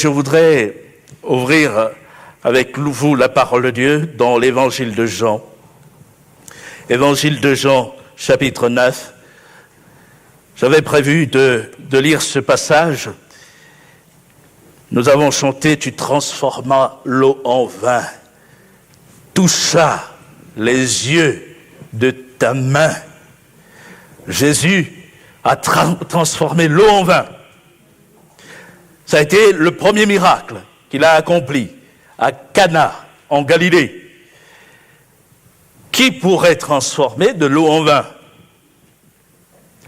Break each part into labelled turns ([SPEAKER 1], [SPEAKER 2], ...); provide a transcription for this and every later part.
[SPEAKER 1] Je voudrais ouvrir avec vous la parole de Dieu dans l'évangile de Jean. Évangile de Jean, chapitre 9. J'avais prévu de lire ce passage. Nous avons chanté « Tu transformas l'eau en vin, toucha les yeux de ta main ». Jésus a transformé l'eau en vin. Ça a été le premier miracle qu'il a accompli à Cana, en Galilée. Qui pourrait transformer de l'eau en vin?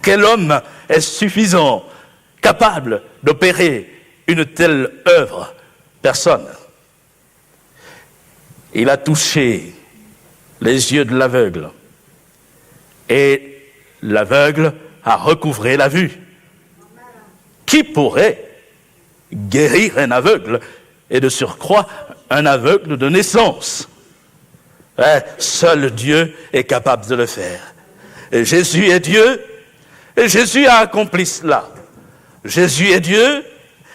[SPEAKER 1] Quel homme est suffisant, capable d'opérer une telle œuvre? Personne. Il a touché les yeux de l'aveugle et l'aveugle a recouvré la vue. Qui pourrait guérir un aveugle et de surcroît un aveugle de naissance? Seul Dieu est capable de le faire. Et Jésus est Dieu et Jésus a accompli cela. Jésus est Dieu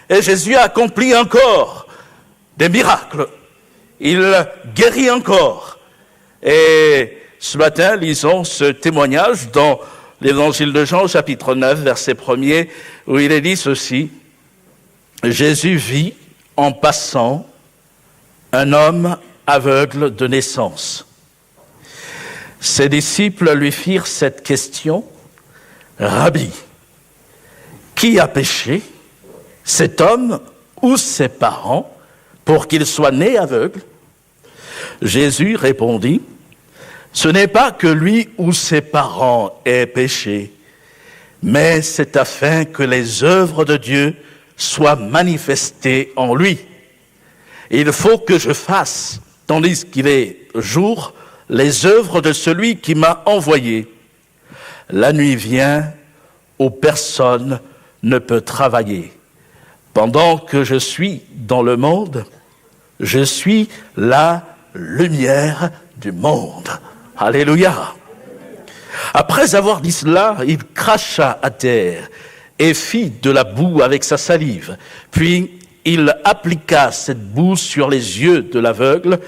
[SPEAKER 1] et Jésus a accompli encore des miracles. Il guérit encore. Et ce matin, lisons ce témoignage dans l'évangile de Jean, chapitre 9, verset 1er, où il est dit ceci. Jésus vit en passant un homme aveugle de naissance. Ses disciples lui firent cette question. Rabbi, qui a péché, cet homme ou ses parents, pour qu'il soit né aveugle? Jésus répondit, ce n'est pas que lui ou ses parents aient péché, mais c'est afin que les œuvres de Dieu soient manifestées en lui. Il faut que je fasse, tandis qu'il est jour, les œuvres de celui qui m'a envoyé. La nuit vient où personne ne peut travailler. Pendant que je suis dans le monde, je suis la lumière du monde. Alléluia. Après avoir dit cela, il cracha à terre et fit de la boue avec sa salive. Puis il appliqua cette boue sur les yeux de l'aveugle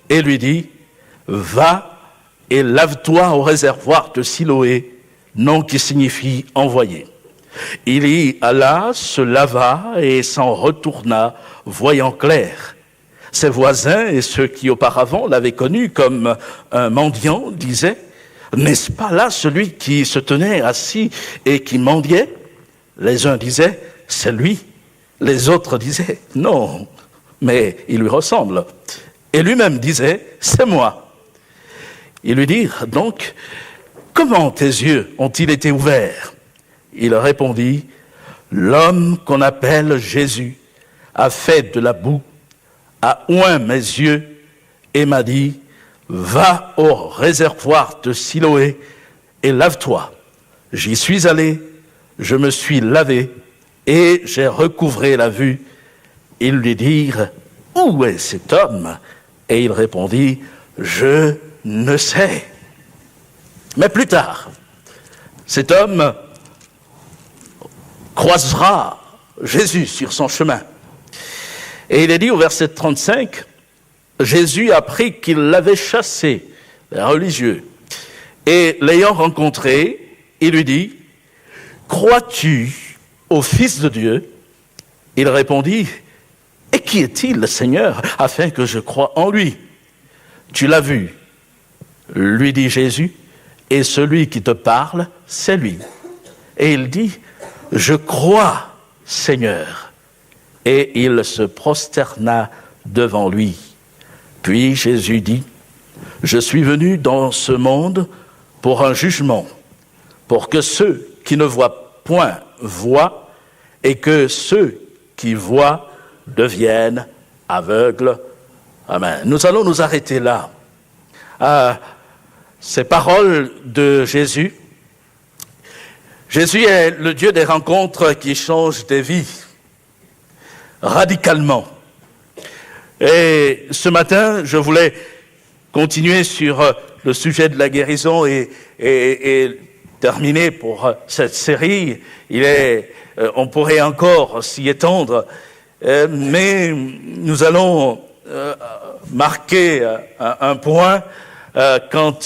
[SPEAKER 1] et lui dit, va et lave-toi au réservoir de Siloé, nom qui signifie envoyé. Il y alla, se lava et s'en retourna, voyant clair. Ses voisins et ceux qui auparavant l'avaient connu comme un mendiant disaient, n'est-ce pas là celui qui se tenait assis et qui mendiait? Les uns disaient, c'est lui. Les autres disaient, non, mais il lui ressemble. Et lui-même disait, c'est moi. Ils lui dirent donc, comment tes yeux ont-ils été ouverts? Il répondit, l'homme qu'on appelle Jésus a fait de la boue, a oint mes yeux et m'a dit, va au réservoir de Siloé et lave-toi. J'y suis allé, je me suis lavé et j'ai recouvré la vue. Ils lui dirent, où est cet homme? Et il répondit, je ne sais. Mais plus tard, cet homme croisera Jésus sur son chemin. Et il est dit au verset 35, Jésus apprit qu'il l'avait chassé, les religieux. Et l'ayant rencontré, il lui dit, crois-tu au Fils de Dieu? Il répondit, et qui est-il, Seigneur, afin que je croie en lui? Tu l'as vu, lui dit Jésus, et celui qui te parle, c'est lui. Et il dit, je crois, Seigneur. Et il se prosterna devant lui. Puis Jésus dit, je suis venu dans ce monde pour un jugement, pour que ceux qui ne voient point voient, et que ceux qui voient deviennent aveugles. Amen. Nous allons nous arrêter là. Ces paroles de Jésus. Jésus est le Dieu des rencontres qui change des vies radicalement. Et ce matin, je voulais continuer sur le sujet de la guérison et terminer pour cette série. On pourrait encore s'y étendre mais nous allons marquer un point quant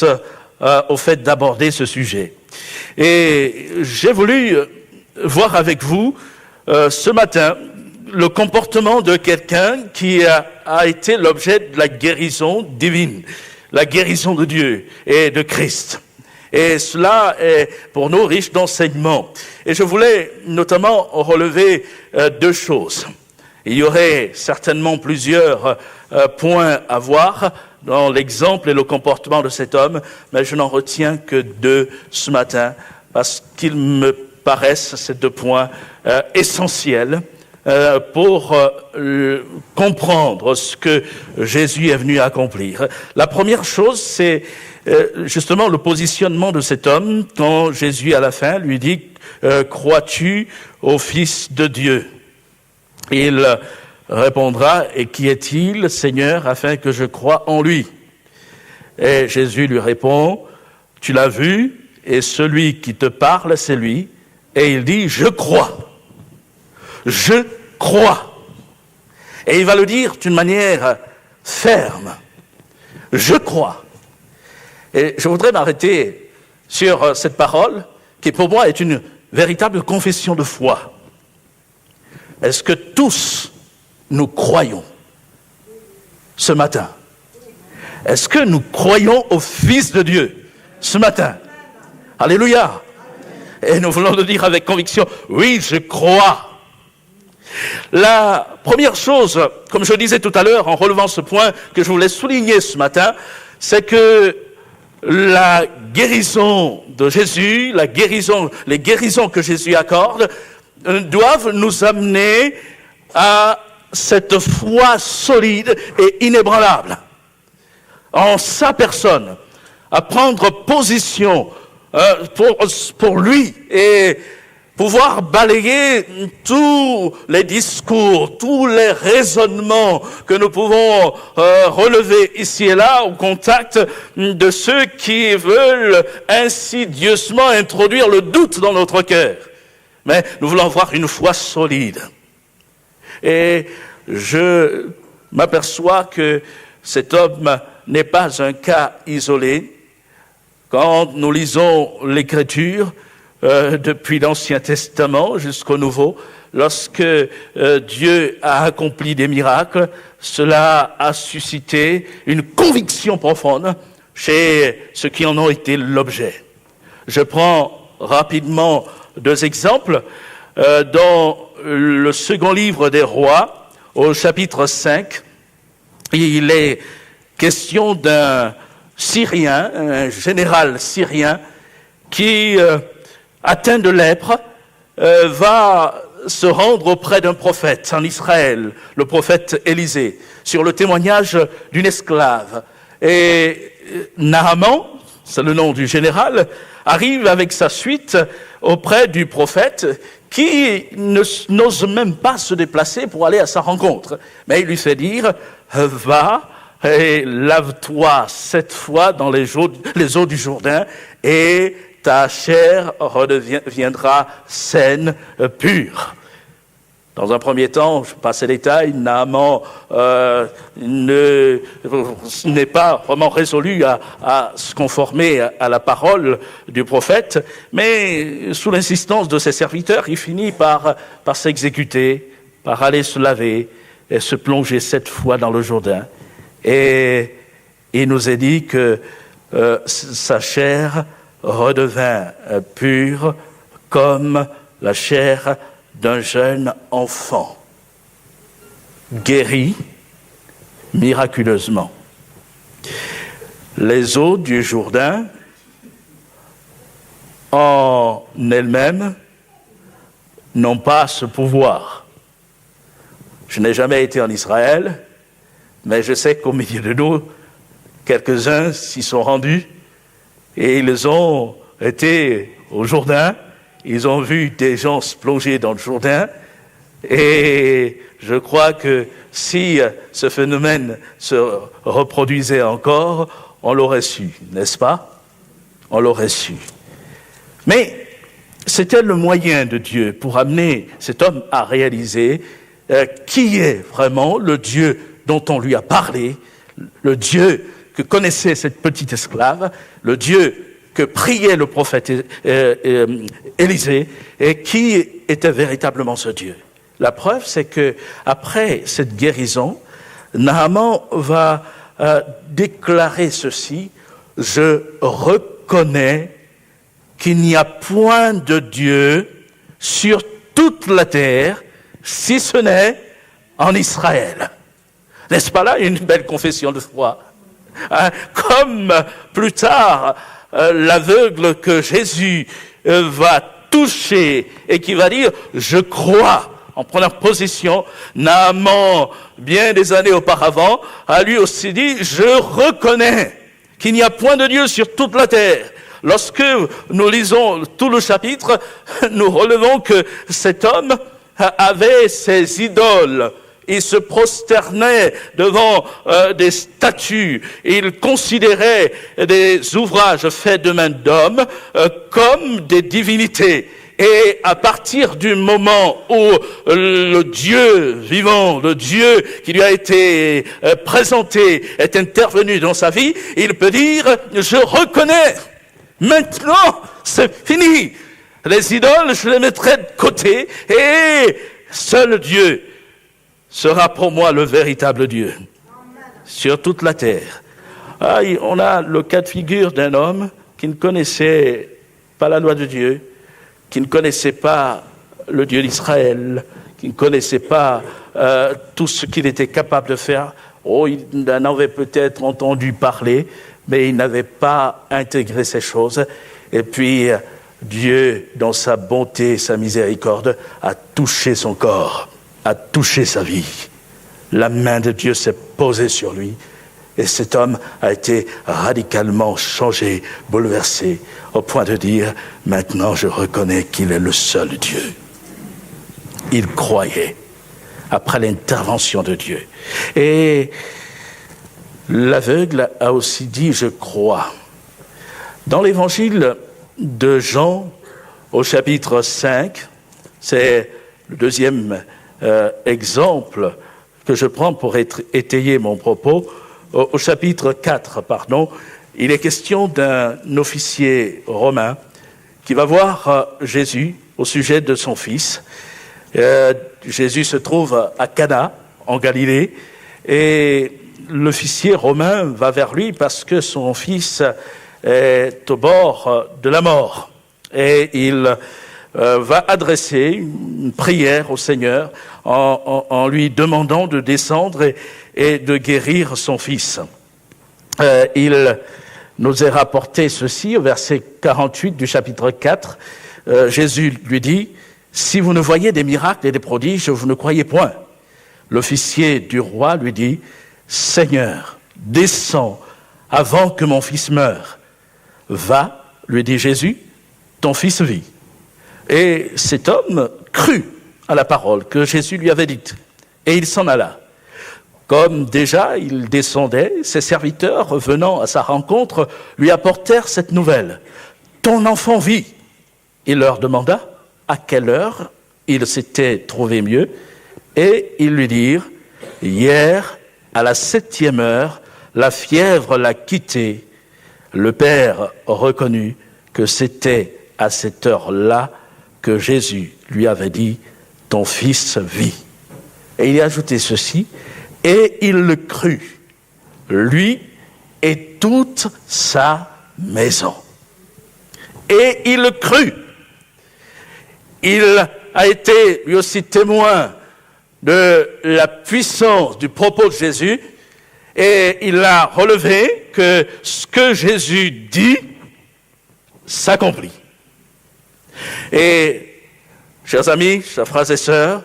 [SPEAKER 1] au fait d'aborder ce sujet. Et j'ai voulu voir avec vous ce matin le comportement de quelqu'un qui a été l'objet de la guérison divine, la guérison de Dieu et de Christ. Et cela est pour nous riche d'enseignements. Et je voulais notamment relever deux choses. Il y aurait certainement plusieurs points à voir dans l'exemple et le comportement de cet homme, mais je n'en retiens que deux ce matin, parce qu'ils me paraissent ces deux points essentiels pour comprendre ce que Jésus est venu accomplir. La première chose, c'est justement le positionnement de cet homme quand Jésus à la fin lui dit « Crois-tu au Fils de Dieu ?» Il répondra « Et qui est-il, Seigneur, afin que je croie en lui ?» Et Jésus lui répond « Tu l'as vu, et celui qui te parle, c'est lui. » Et il dit « Je crois. Je crois. » Et il va le dire d'une manière ferme. « Je crois. » Et je voudrais m'arrêter sur cette parole qui pour moi est une véritable confession de foi. Est-ce que tous nous croyons ce matin? Est-ce que nous croyons au Fils de Dieu ce matin? Alléluia! Et nous voulons le dire avec conviction, oui, je crois. La première chose, comme je disais tout à l'heure en relevant ce point que je voulais souligner ce matin, c'est que la guérison de Jésus, les guérisons que Jésus accorde, doivent nous amener à cette foi solide et inébranlable en sa personne, à prendre position pour lui et pouvoir balayer tous les discours, tous les raisonnements que nous pouvons relever ici et là au contact de ceux qui veulent insidieusement introduire le doute dans notre cœur. Mais nous voulons avoir une foi solide. Et je m'aperçois que cet homme n'est pas un cas isolé. Quand nous lisons l'Écriture, depuis l'Ancien Testament jusqu'au Nouveau, lorsque Dieu a accompli des miracles, cela a suscité une conviction profonde chez ceux qui en ont été l'objet. Je prends rapidement deux exemples. Dans le second livre des Rois, au chapitre 5, il est question d'un Syrien, un général syrien, qui atteint de lèpre, va se rendre auprès d'un prophète en Israël, le prophète Élisée, sur le témoignage d'une esclave. Et Naaman, c'est le nom du général, arrive avec sa suite auprès du prophète qui n'ose même pas se déplacer pour aller à sa rencontre. Mais il lui fait dire, va et lave-toi 7 fois dans les eaux du Jourdain et ta chair redeviendra saine, pure. Dans un premier temps, je passe les détails, Naaman n'est pas vraiment résolu à se conformer à la parole du prophète, mais sous l'insistance de ses serviteurs, il finit par s'exécuter, par aller se laver et se plonger 7 fois dans le Jourdain. Et il nous est dit que sa chair redevint pure comme la chair d'un jeune enfant, guéri miraculeusement. Les eaux du Jourdain, en elles-mêmes, n'ont pas ce pouvoir. Je n'ai jamais été en Israël, mais je sais qu'au milieu de nous, quelques-uns s'y sont rendus et ils ont été au Jourdain, ils ont vu des gens se plonger dans le Jourdain et je crois que si ce phénomène se reproduisait encore, on l'aurait su, n'est-ce pas? On l'aurait su. Mais c'était le moyen de Dieu pour amener cet homme à réaliser qui est vraiment le Dieu dont on lui a parlé, le Dieu que connaissait cette petite esclave, le Dieu que priait le prophète Élisée, et qui était véritablement ce Dieu. La preuve, c'est que après cette guérison, Naaman va déclarer ceci: je reconnais qu'il n'y a point de Dieu sur toute la terre, si ce n'est en Israël. N'est-ce pas là une belle confession de foi? Comme plus tard, l'aveugle que Jésus va toucher et qui va dire « je crois », en prenant position, Naaman, bien des années auparavant, a lui aussi dit « je reconnais qu'il n'y a point de Dieu sur toute la terre ». Lorsque nous lisons tout le chapitre, nous relevons que cet homme avait ses idoles. Il se prosternait devant des statues. Il considérait des ouvrages faits de main d'homme comme des divinités. Et à partir du moment où le Dieu vivant, le Dieu qui lui a été présenté, est intervenu dans sa vie, il peut dire « je reconnais ». Maintenant, c'est fini. Les idoles, je les mettrai de côté et seul Dieu sera pour moi le véritable Dieu. Amen. Sur toute la terre. On a le cas de figure d'un homme qui ne connaissait pas la loi de Dieu, qui ne connaissait pas le Dieu d'Israël, qui ne connaissait pas tout ce qu'il était capable de faire. Il en avait peut-être entendu parler, mais il n'avait pas intégré ces choses. Et puis, Dieu, dans sa bonté et sa miséricorde, a touché son corps, a touché sa vie. La main de Dieu s'est posée sur lui. Et cet homme a été radicalement changé, bouleversé, au point de dire, maintenant je reconnais qu'il est le seul Dieu. Il croyait, après l'intervention de Dieu. Et l'aveugle a aussi dit « je crois ». Dans l'évangile de Jean, au chapitre 5, c'est le deuxième exemple que je prends pour étayer mon propos. Au chapitre 4, il est question d'un officier romain qui va voir Jésus au sujet de son fils. Jésus se trouve à Cana, en Galilée, et l'officier romain va vers lui parce que son fils est au bord de la mort. Et il va adresser une prière au Seigneur en lui demandant de descendre et de guérir son fils. Il nous est rapporté ceci au verset 48 du chapitre 4. Jésus lui dit « Si vous ne voyez des miracles et des prodiges, vous ne croyez point. » L'officier du roi lui dit « Seigneur, descends avant que mon fils meure. » « Va, lui dit Jésus, ton fils vit. » Et cet homme crut à la parole que Jésus lui avait dite, et il s'en alla. Comme déjà il descendait, ses serviteurs, venant à sa rencontre, lui apportèrent cette nouvelle. « Ton enfant vit. » Il leur demanda à quelle heure il s'était trouvé mieux, et ils lui dirent « Hier, à la 7e heure, la fièvre l'a quitté. » Le père reconnut que c'était à cette heure-là que Jésus lui avait dit « Ton fils vit ». Et il a ajouté ceci, et il le crut, lui et toute sa maison. Et il le crut. Il a été lui aussi témoin de la puissance du propos de Jésus, et il a relevé que ce que Jésus dit s'accomplit. Et, chers amis, chers frères et sœurs,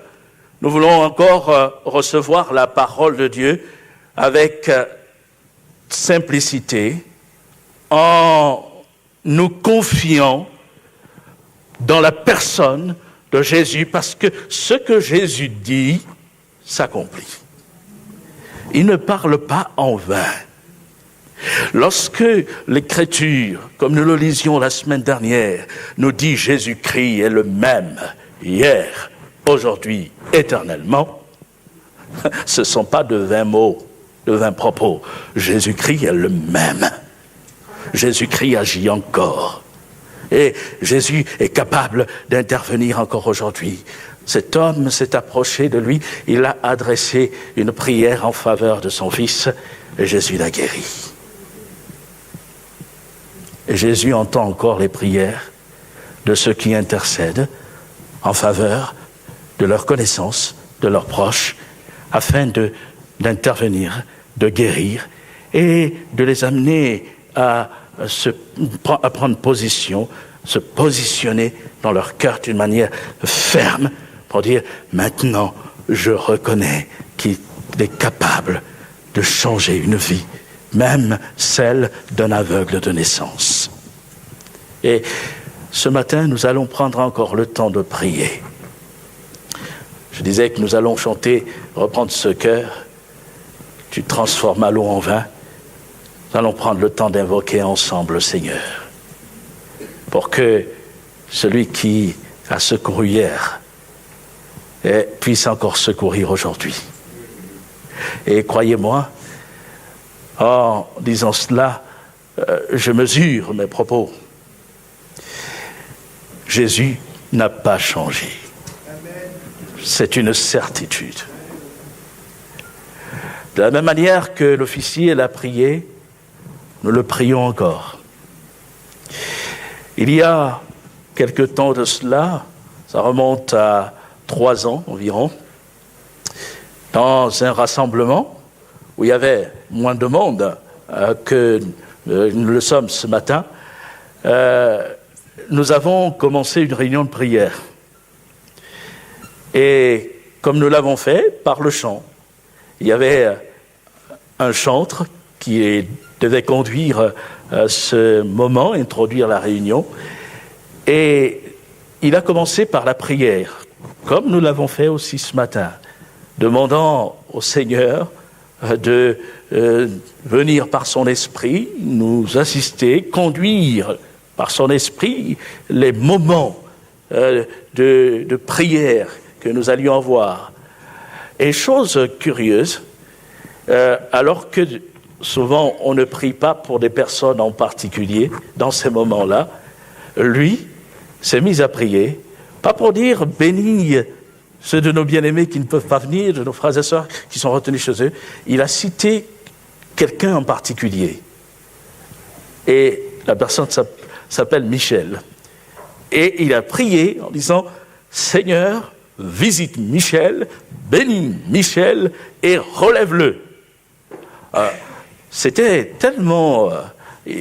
[SPEAKER 1] nous voulons encore recevoir la parole de Dieu avec simplicité, en nous confiant dans la personne de Jésus, parce que ce que Jésus dit s'accomplit. Il ne parle pas en vain. Lorsque l'Écriture, comme nous le lisions la semaine dernière, nous dit Jésus-Christ est le même hier, aujourd'hui, éternellement, Ce ne sont pas de vains mots, de vains propos. Jésus-Christ est le même. Jésus-Christ agit encore. Et Jésus est capable d'intervenir encore aujourd'hui. Cet homme s'est approché de lui, il a adressé une prière en faveur de son fils, et Jésus l'a guéri. Et Jésus entend encore les prières de ceux qui intercèdent en faveur de leur connaissance, de leurs proches, afin d'intervenir, de guérir et de les amener à prendre position, se positionner dans leur cœur d'une manière ferme pour dire « Maintenant, je reconnais qu'il est capable de changer une vie, même celle d'un aveugle de naissance. » Et ce matin, nous allons prendre encore le temps de prier. Je disais que nous allons chanter, reprendre ce cœur, « Tu transformes l'eau en vin ». Nous allons prendre le temps d'invoquer ensemble le Seigneur pour que celui qui a secouru hier puisse encore secourir aujourd'hui. Et croyez-moi, en disant cela, je mesure mes propos. Jésus n'a pas changé. C'est une certitude. De la même manière que l'officier l'a prié, nous le prions encore. Il y a quelque temps de cela, ça remonte à 3 ans environ, dans un rassemblement où il y avait moins de monde que nous le sommes ce matin, nous avons commencé une réunion de prière. Et comme nous l'avons fait par le chant, il y avait un chantre qui devait conduire ce moment, introduire la réunion. Et il a commencé par la prière, comme nous l'avons fait aussi ce matin, demandant au Seigneur de venir par son esprit, nous assister, conduire par son esprit les moments de prière que nous allions avoir. Et chose curieuse, alors que souvent on ne prie pas pour des personnes en particulier dans ces moments-là, lui s'est mis à prier, pas pour dire bénis ceux de nos bien-aimés qui ne peuvent pas venir, de nos frères et sœurs qui sont retenus chez eux. Il a cité quelqu'un en particulier. Et la personne s'appelle Michel. Et il a prié en disant « Seigneur, visite Michel, bénis Michel et relève-le. » C'était tellement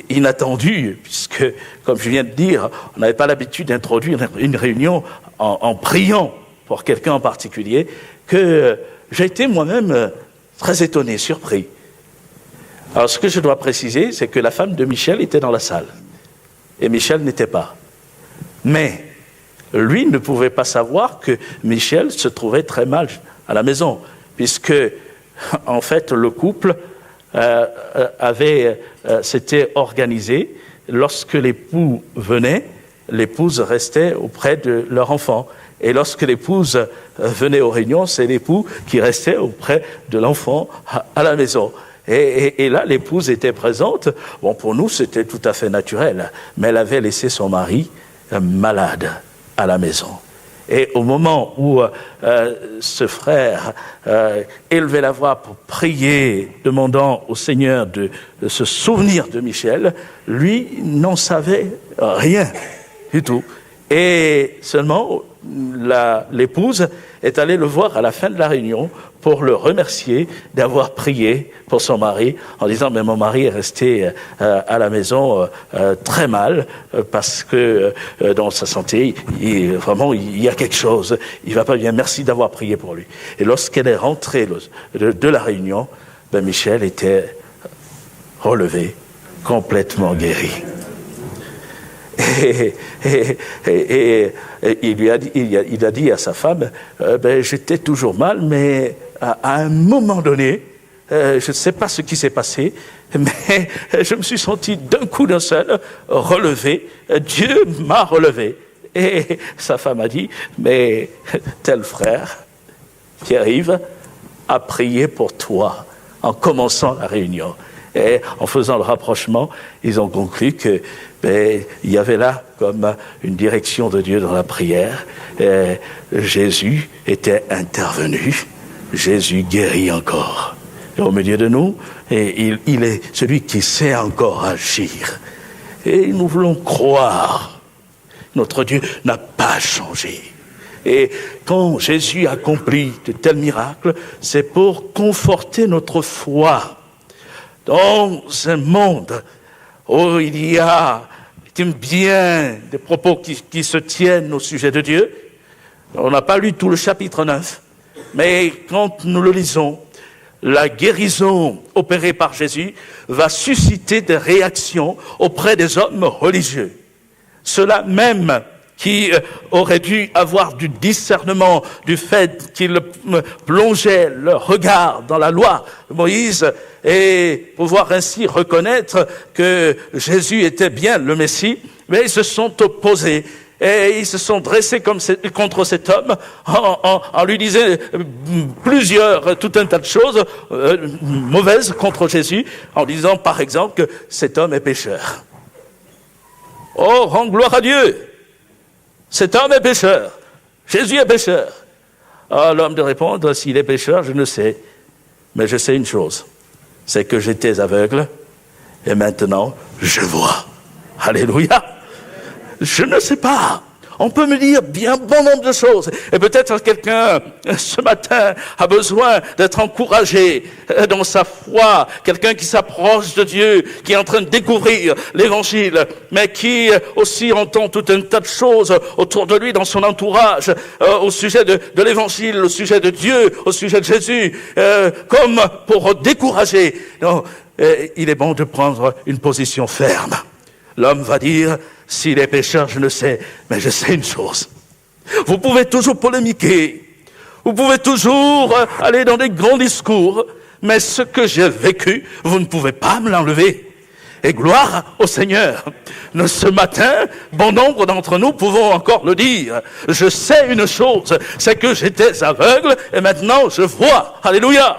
[SPEAKER 1] inattendu, puisque, comme je viens de dire, on n'avait pas l'habitude d'introduire une réunion en priant pour quelqu'un en particulier, que j'ai été moi-même très étonné, surpris. Alors, ce que je dois préciser, c'est que la femme de Michel était dans la salle, et Michel n'était pas. Mais lui ne pouvait pas savoir que Michel se trouvait très mal à la maison, puisque, en fait, le couple s'était organisé. Lorsque l'époux venait, l'épouse restait auprès de leur enfant. Et lorsque l'épouse venait aux réunions, c'est l'époux qui restait auprès de l'enfant à la maison. Et là, l'épouse était présente. Bon, pour nous, c'était tout à fait naturel. Mais elle avait laissé son mari malade à la maison. Et au moment où ce frère élevait la voix pour prier, demandant au Seigneur de se souvenir de Michel, lui n'en savait rien du tout. Et seulement, l'épouse est allée le voir à la fin de la réunion pour le remercier d'avoir prié pour son mari en disant « Mais mon mari est resté à la maison très mal parce que dans sa santé, vraiment, il y a quelque chose. Il va pas bien. Merci d'avoir prié pour lui. » Et lorsqu'elle est rentrée de la réunion, Michel était relevé, complètement guéri. Et il a dit à sa femme, j'étais toujours mal, mais à un moment donné, je ne sais pas ce qui s'est passé, mais je me suis senti d'un coup d'un seul relevé. Dieu m'a relevé. Et sa femme a dit, mais tel frère, Pierre-Yves, à prier pour toi en commençant la réunion. Et en faisant le rapprochement, ils ont conclu que il y avait là comme une direction de Dieu dans la prière. Et Jésus était intervenu. Jésus guérit encore. Et au milieu de nous, et il est celui qui sait encore agir. Et nous voulons croire. Notre Dieu n'a pas changé. Et quand Jésus accomplit de tels miracles, c'est pour conforter notre foi. Dans un monde où il y a bien des propos qui se tiennent au sujet de Dieu, on n'a pas lu tout le chapitre 9, mais quand nous le lisons, la guérison opérée par Jésus va susciter des réactions auprès des hommes religieux. Ceux-là même qui auraient dû avoir du discernement du fait qu'ils plongeaient leur regard dans la loi de Moïse et pouvoir ainsi reconnaître que Jésus était bien le Messie, mais ils se sont opposés. Et ils se sont dressés contre cet homme en lui disant tout un tas de choses mauvaises contre Jésus, en disant par exemple que cet homme est pécheur. Oh, rends gloire à Dieu! Cet homme est pécheur. Jésus est pécheur. Ah, l'homme de répondre, s'il est pécheur, je ne sais. Mais je sais une chose, c'est que j'étais aveugle et maintenant je vois. Alléluia! Je ne sais pas. On peut me dire bien bon nombre de choses. Et peut-être quelqu'un, ce matin, a besoin d'être encouragé dans sa foi. Quelqu'un qui s'approche de Dieu, qui est en train de découvrir l'Évangile, mais qui aussi entend tout un tas de choses autour de lui, dans son entourage, au sujet de l'Évangile, au sujet de Dieu, au sujet de Jésus, comme pour décourager. Non, il est bon de prendre une position ferme. L'homme va dire, s'il est pécheur, je ne sais, mais je sais une chose. Vous pouvez toujours polémiquer, vous pouvez toujours aller dans des grands discours, mais ce que j'ai vécu, vous ne pouvez pas me l'enlever. Et gloire au Seigneur. Ce matin, bon nombre d'entre nous pouvons encore le dire. Je sais une chose, c'est que j'étais aveugle et maintenant je vois. Alléluia.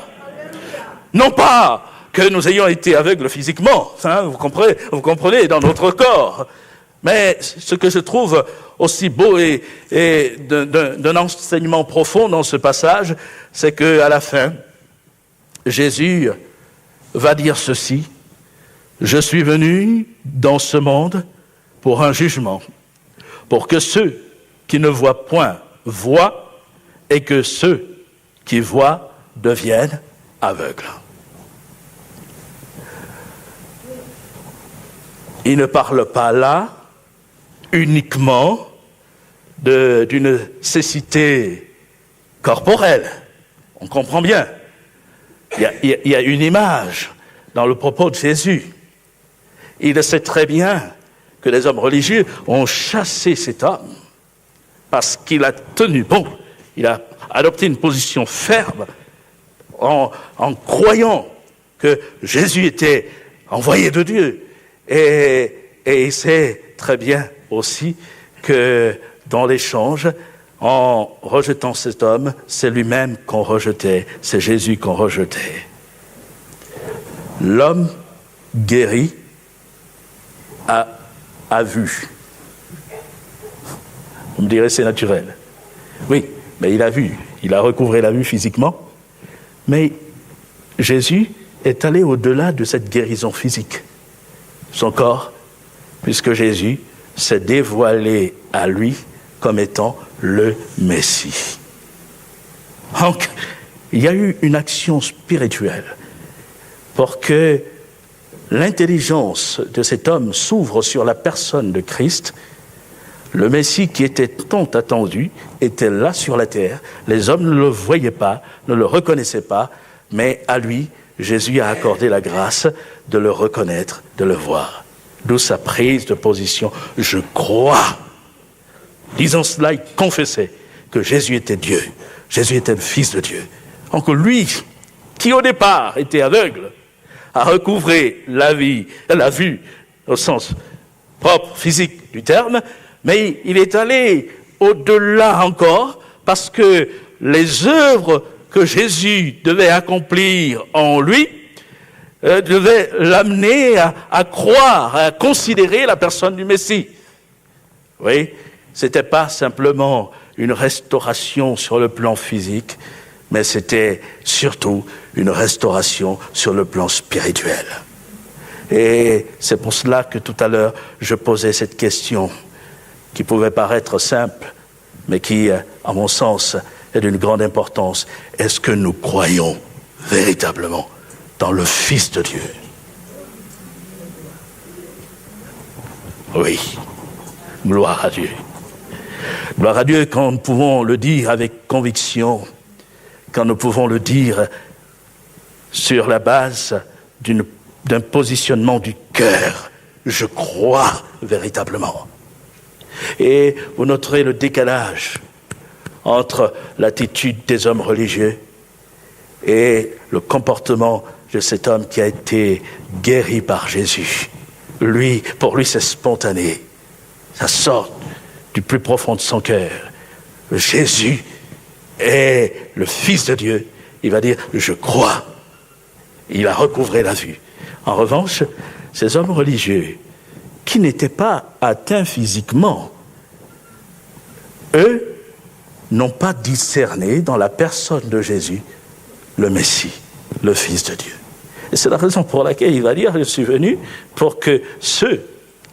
[SPEAKER 1] Non pas que nous ayons été aveugles physiquement, hein, vous comprenez, dans notre corps. Mais ce que je trouve aussi beau et d'un enseignement profond dans ce passage, c'est que à la fin, Jésus va dire ceci: je suis venu dans ce monde pour un jugement, pour que ceux qui ne voient point voient et que ceux qui voient deviennent aveugles. Il ne parle pas là uniquement d'une cécité corporelle. On comprend bien. Il y a une image dans le propos de Jésus. Il sait très bien que les hommes religieux ont chassé cet homme parce qu'il a tenu bon. Il a adopté une position ferme en croyant que Jésus était envoyé de Dieu. Et il sait très bien aussi que dans l'échange, en rejetant cet homme, c'est lui-même qu'on rejetait, c'est Jésus qu'on rejetait. L'homme guéri a vu. Vous me direz, c'est naturel. Oui, mais il a vu, il a recouvré la vue physiquement, mais Jésus est allé au-delà de cette guérison physique. Son corps, puisque Jésus s'est dévoilé à lui comme étant le Messie. Donc, il y a eu une action spirituelle pour que l'intelligence de cet homme s'ouvre sur la personne de Christ. Le Messie qui était tant attendu était là sur la terre. Les hommes ne le voyaient pas, ne le reconnaissaient pas, mais à lui, Jésus a accordé la grâce de le reconnaître, de le voir. D'où sa prise de position. Je crois. Disant cela, il confessait que Jésus était Dieu. Jésus était le Fils de Dieu. Donc lui, qui au départ était aveugle, a recouvré la vue au sens propre, physique du terme, mais il est allé au-delà encore parce que les œuvres que Jésus devait accomplir en lui devait l'amener à croire, à considérer la personne du Messie. Oui, c'était pas simplement une restauration sur le plan physique, mais c'était surtout une restauration sur le plan spirituel. Et c'est pour cela que tout à l'heure, je posais cette question qui pouvait paraître simple, mais qui, à mon sens, est d'une grande importance. Est-ce que nous croyons véritablement dans le Fils de Dieu? Oui, gloire à Dieu. Gloire à Dieu quand nous pouvons le dire avec conviction, quand nous pouvons le dire sur la base d'un positionnement du cœur. Je crois véritablement. Et vous noterez le décalage entre l'attitude des hommes religieux et le comportement de cet homme qui a été guéri par Jésus. Lui, pour lui, c'est spontané. Ça sort du plus profond de son cœur. Jésus est le Fils de Dieu. Il va dire, je crois. Il a recouvré la vue. En revanche, ces hommes religieux, qui n'étaient pas atteints physiquement, eux n'ont pas discerné dans la personne de Jésus le Messie, le Fils de Dieu. Et c'est la raison pour laquelle il va dire, je suis venu pour que ceux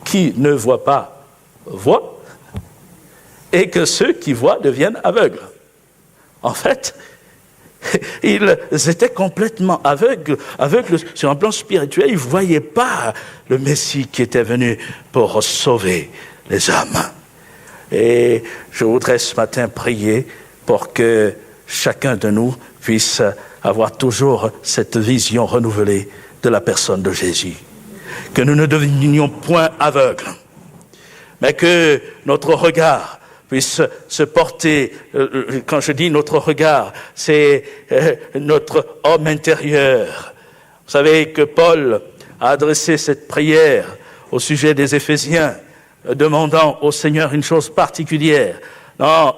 [SPEAKER 1] qui ne voient pas voient, et que ceux qui voient deviennent aveugles. En fait, ils étaient complètement aveugles sur un plan spirituel. Ils ne voyaient pas le Messie qui était venu pour sauver les hommes. Et je voudrais ce matin prier pour que chacun de nous puisse avoir toujours cette vision renouvelée de la personne de Jésus. Que nous ne devenions point aveugles, mais que notre regard puisse se porter, quand je dis notre regard, c'est notre homme intérieur. Vous savez que Paul a adressé cette prière au sujet des Éphésiens, demandant au Seigneur une chose particulière. Dans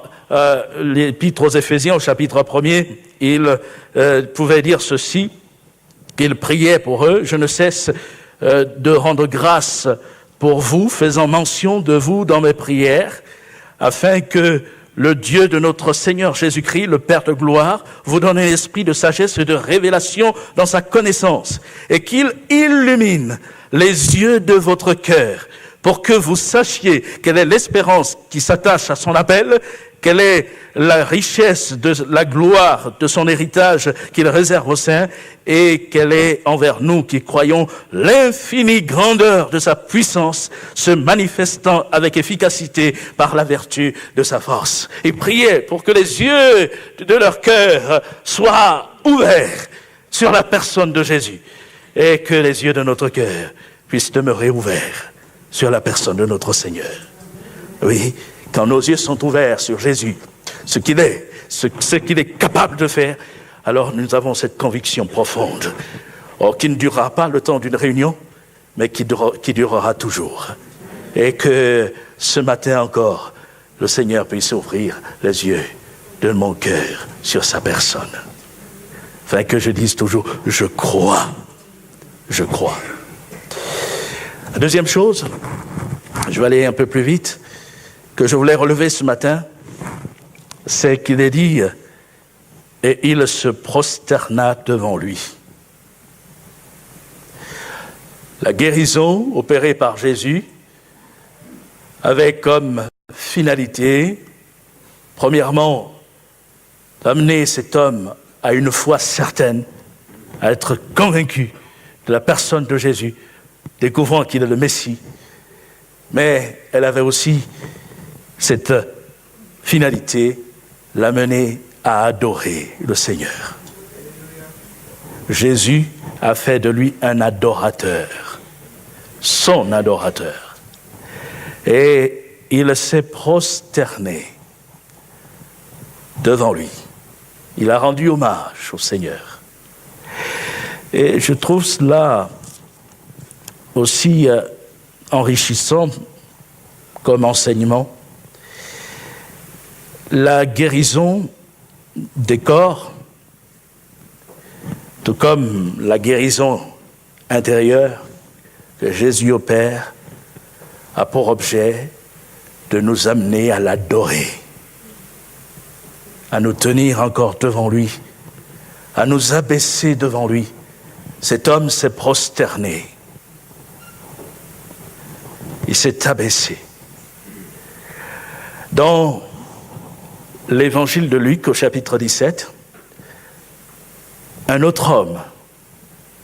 [SPEAKER 1] l'épître aux Éphésiens, au chapitre 1er, il pouvait dire ceci, qu'il priait pour eux, je ne cesse de rendre grâce pour vous, faisant mention de vous dans mes prières, afin que le Dieu de notre Seigneur Jésus-Christ, le Père de gloire, vous donne un esprit de sagesse et de révélation dans sa connaissance, et qu'il illumine les yeux de votre cœur, pour que vous sachiez quelle est l'espérance qui s'attache à son appel, quelle est la richesse de la gloire de son héritage qu'il réserve aux saints, et quelle est envers nous qui croyons l'infinie grandeur de sa puissance se manifestant avec efficacité par la vertu de sa force. Et priez pour que les yeux de leur cœur soient ouverts sur la personne de Jésus, et que les yeux de notre cœur puissent demeurer ouverts sur la personne de notre Seigneur. Oui, quand nos yeux sont ouverts sur Jésus, ce qu'il est, ce qu'il est capable de faire, alors nous avons cette conviction profonde, qui ne durera pas le temps d'une réunion, mais qui durera toujours. Et que ce matin encore, le Seigneur puisse ouvrir les yeux de mon cœur sur sa personne. Afin que je dise toujours, je crois. Je crois. La deuxième chose, je vais aller un peu plus vite, que je voulais relever ce matin, c'est qu'il est dit, et il se prosterna devant lui. La guérison opérée par Jésus avait comme finalité, premièrement, d'amener cet homme à une foi certaine, à être convaincu de la personne de Jésus, découvrant qu'il est le Messie. Mais elle avait aussi cette finalité, l'amener à adorer le Seigneur. Jésus a fait de lui un adorateur, son adorateur. Et il s'est prosterné devant lui. Il a rendu hommage au Seigneur. Et je trouve cela aussi enrichissant comme enseignement. La guérison des corps Tout comme la guérison intérieure que Jésus opère a pour objet de nous amener à l'adorer, à nous tenir encore devant lui, à nous abaisser devant lui. Cet homme s'est prosterné. Il s'est abaissé. Dans l'évangile de Luc, au chapitre 17, un autre homme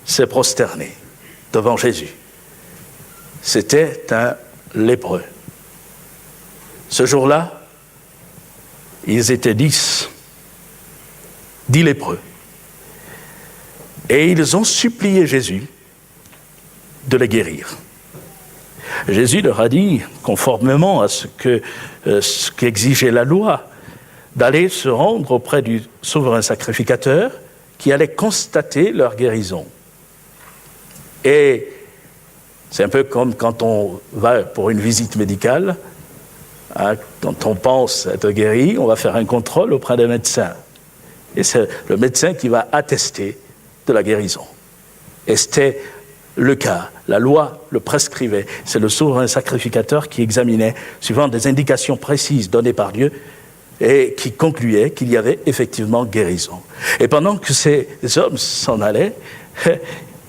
[SPEAKER 1] s'est prosterné devant Jésus. C'était un lépreux. Ce jour-là, ils étaient 10 lépreux. Et ils ont supplié Jésus de les guérir. Jésus leur a dit, conformément à ce qu'exigeait la loi, d'aller se rendre auprès du souverain sacrificateur qui allait constater leur guérison. Et c'est un peu comme quand on va pour une visite médicale, quand on pense être guéri, on va faire un contrôle auprès d'un médecin. Et c'est le médecin qui va attester de la guérison. Et c'était le cas. La loi le prescrivait. C'est le souverain sacrificateur qui examinait, suivant des indications précises données par Dieu, et qui concluait qu'il y avait effectivement guérison. Et pendant que ces hommes s'en allaient,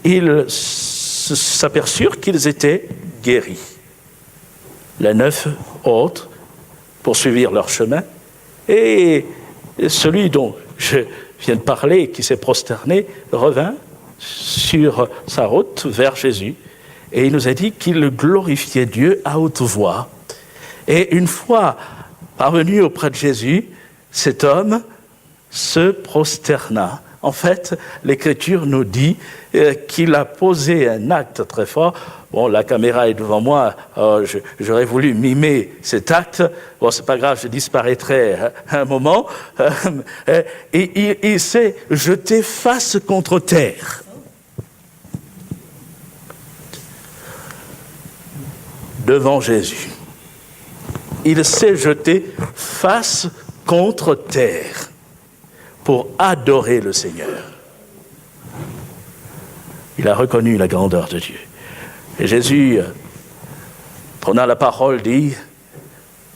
[SPEAKER 1] ils s'aperçurent qu'ils étaient guéris. Les 9 autres poursuivirent leur chemin, et celui dont je viens de parler, qui s'est prosterné, revint sur sa route vers Jésus, et il nous a dit qu'il glorifiait Dieu à haute voix. Et une fois parvenu auprès de Jésus, cet homme se prosterna. En fait, l'Écriture nous dit qu'il a posé un acte très fort. Bon, la caméra est devant moi, j'aurais voulu mimer cet acte. Bon, c'est pas grave, je disparaîtrai un moment. Et il s'est jeté face contre terre. Devant Jésus. Il s'est jeté face contre terre pour adorer le Seigneur. Il a reconnu la grandeur de Dieu. Et Jésus, prenant la parole, dit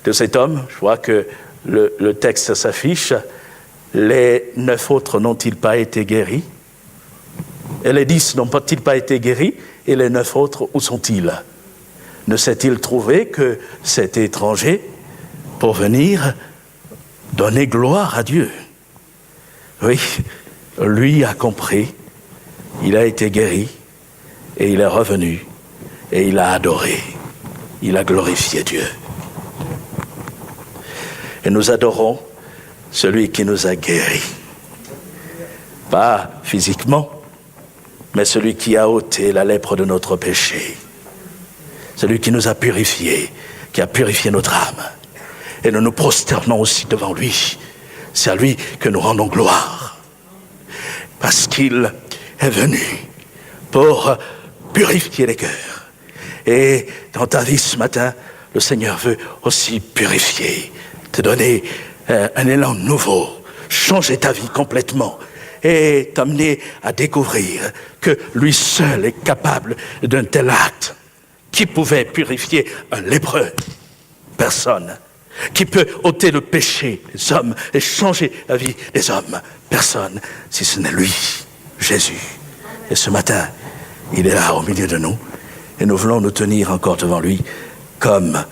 [SPEAKER 1] de cet homme, je vois que le texte s'affiche, les 9 autres n'ont-ils pas été guéris? Et les 10 n'ont-ils pas été guéris? Et les 9 autres, où sont-ils? Ne s'est-il trouvé que cet étranger pour venir donner gloire à Dieu? Oui, lui a compris, il a été guéri, et il est revenu, et il a adoré, il a glorifié Dieu. Et nous adorons celui qui nous a guéris. Pas physiquement, mais celui qui a ôté la lèpre de notre péché. Celui qui nous a purifiés, qui a purifié notre âme. Et nous nous prosternons aussi devant lui. C'est à lui que nous rendons gloire. Parce qu'il est venu pour purifier les cœurs. Et dans ta vie ce matin, le Seigneur veut aussi purifier, te donner un élan nouveau, changer ta vie complètement et t'amener à découvrir que lui seul est capable d'un tel acte. Qui pouvait purifier un lépreux? Personne. Qui peut ôter le péché des hommes et changer la vie des hommes? Personne, si ce n'est lui, Jésus. Et ce matin, il est là au milieu de nous, et nous voulons nous tenir encore devant lui comme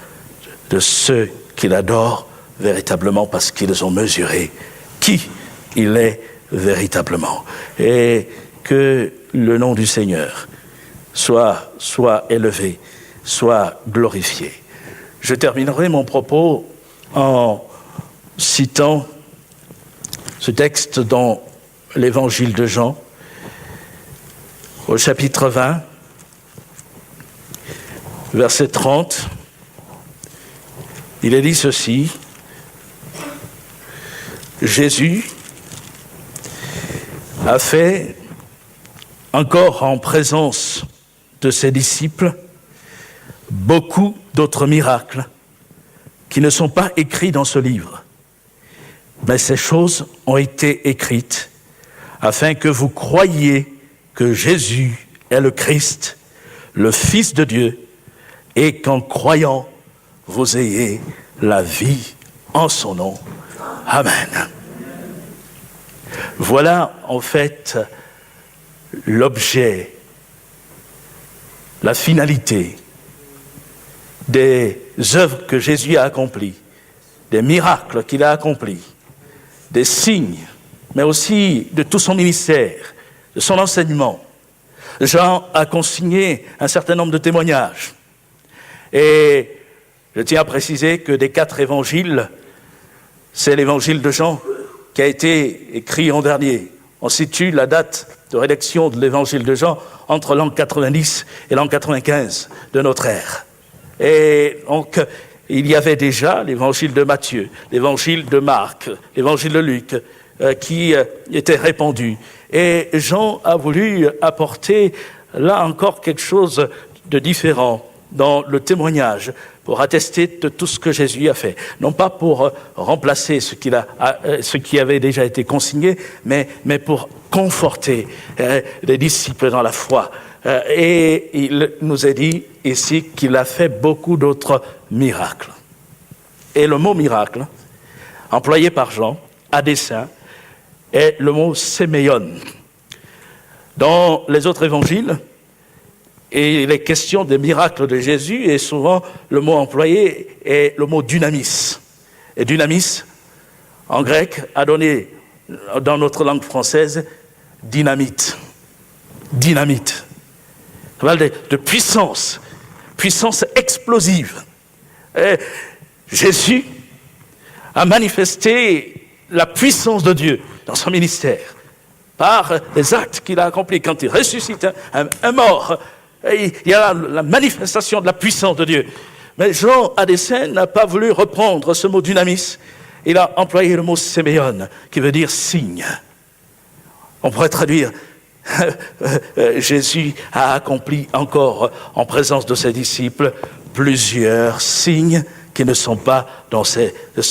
[SPEAKER 1] de ceux qu'il adore véritablement parce qu'ils ont mesuré qui il est véritablement. Et que le nom du Seigneur soit élevé, soit glorifié. Je terminerai mon propos en citant ce texte dans l'évangile de Jean, au chapitre 20, verset 30. Il est dit ceci: Jésus a fait, encore en présence de ses disciples, beaucoup d'autres miracles qui ne sont pas écrits dans ce livre. Mais ces choses ont été écrites afin que vous croyiez que Jésus est le Christ, le Fils de Dieu, et qu'en croyant, vous ayez la vie en son nom. Amen. Voilà en fait l'objet, la finalité des œuvres que Jésus a accomplies, des miracles qu'il a accomplis, des signes, mais aussi de tout son ministère, de son enseignement. Jean a consigné un certain nombre de témoignages. Et je tiens à préciser que des 4 évangiles, c'est l'évangile de Jean qui a été écrit en dernier. On situe la date de rédaction de l'évangile de Jean entre l'an 90 et l'an 95 de notre ère. Et donc, il y avait déjà l'évangile de Matthieu, l'évangile de Marc, l'évangile de Luc, qui étaient répandus. Et Jean a voulu apporter là encore quelque chose de différent dans le témoignage, pour attester de tout ce que Jésus a fait. Non pas pour remplacer ce qui avait déjà été consigné, mais pour conforter les disciples dans la foi. Et il nous est dit ici qu'il a fait beaucoup d'autres miracles. Et le mot miracle, employé par Jean, à dessein, est le mot séméon. Dans les autres évangiles, et les questions des miracles de Jésus, et souvent le mot employé est le mot dynamis. Et dynamis, en grec, a donné, dans notre langue française, dynamite. Dynamite. Ça parle de puissance, puissance explosive. Et Jésus a manifesté la puissance de Dieu dans son ministère par les actes qu'il a accomplis. Quand il ressuscite un mort, il y a la manifestation de la puissance de Dieu. Mais Jean, à dessein, n'a pas voulu reprendre ce mot dynamis. Il a employé le mot séméon, qui veut dire signe. On pourrait traduire Jésus a accompli encore, en présence de ses disciples, plusieurs signes qui ne sont pas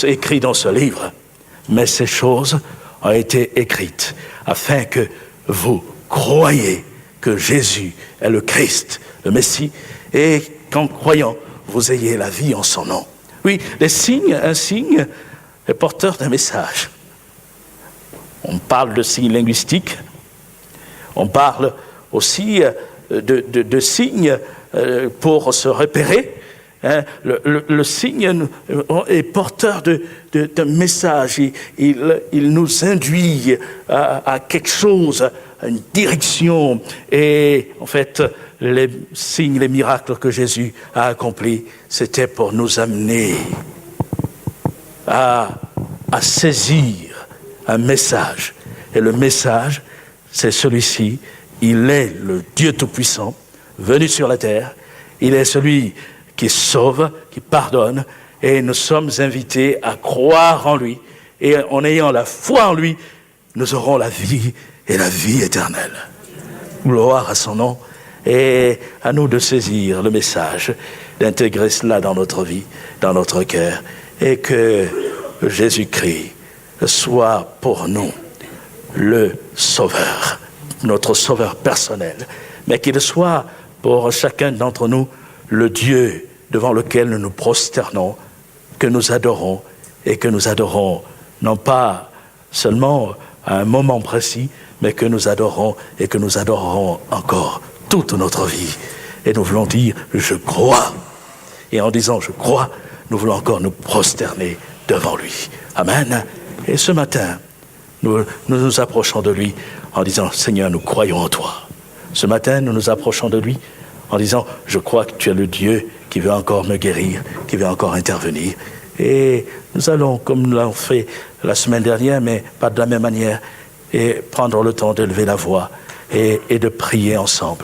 [SPEAKER 1] écrits dans ce livre. Mais ces choses ont été écrites afin que vous croyiez que Jésus est le Christ, le Messie, et qu'en croyant, vous ayez la vie en son nom. Oui, les signes, un signe est porteur d'un message. On parle de signes linguistiques, on parle aussi de signes pour se repérer. Le signe est porteur d'un message. Il nous induit à quelque chose, à une direction. Et en fait, les signes, les miracles que Jésus a accomplis, c'était pour nous amener à saisir un message. Et le message, c'est celui-ci. Il est le Dieu Tout-Puissant, venu sur la terre. Il est celui qui sauve, qui pardonne. Et nous sommes invités à croire en lui. Et en ayant la foi en lui, nous aurons la vie et la vie éternelle. Gloire à son nom. Et à nous de saisir le message, d'intégrer cela dans notre vie, dans notre cœur. Et que Jésus-Christ soit pour nous le Sauveur, notre Sauveur personnel, mais qu'il soit pour chacun d'entre nous le Dieu devant lequel nous nous prosternons, que nous adorons, et que nous adorons non pas seulement à un moment précis, mais que nous adorons et que nous adorerons encore toute notre vie. Et nous voulons dire « je crois ». Et en disant « je crois », nous voulons encore nous prosterner devant lui. Amen. Et ce matin, nous nous approchons de lui en disant « Seigneur, nous croyons en toi ». Ce matin, nous nous approchons de lui en disant « je crois que tu es le Dieu qui veut encore me guérir, qui veut encore intervenir ». Et nous allons, comme nous l'avons fait la semaine dernière, mais pas de la même manière, et prendre le temps d'élever la voix et de prier ensemble.